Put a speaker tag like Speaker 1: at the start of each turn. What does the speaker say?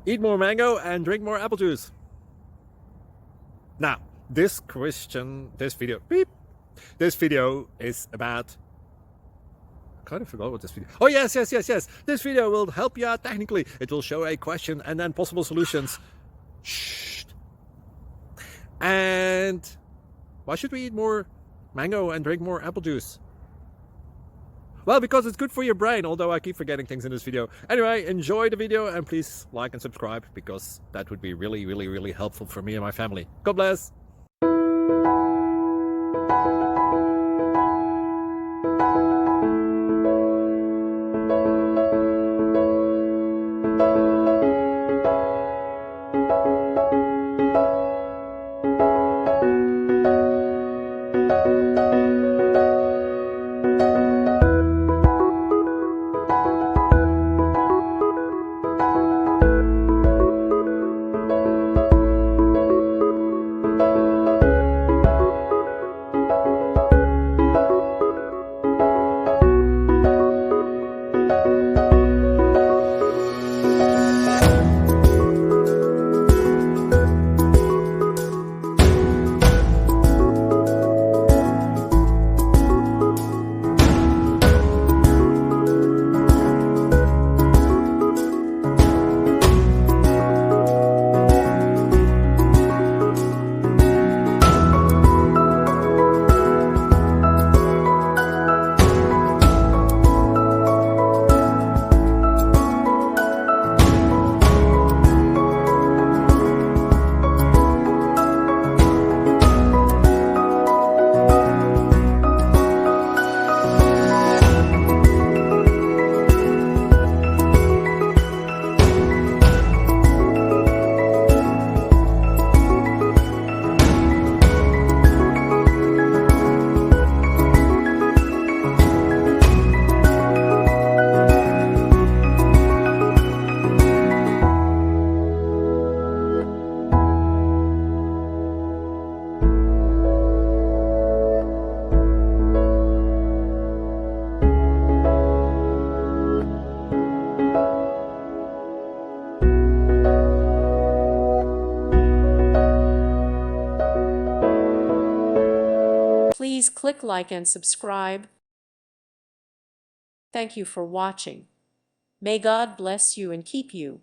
Speaker 1: Eat more mango and drink more apple juice. Now, this video is about, I kind of forgot what this video. Oh, yes. This video will help you out technically. It will show a question and then possible solutions. Shh. And why should we eat more mango and drink more apple juice? Well, because it's good for your brain, although I keep forgetting things in this video. Anyway, enjoy the video and please like and subscribe, because that would be really helpful for me and my family. God bless.
Speaker 2: Please click like and subscribe. Thank you for watching. May God bless you and keep you.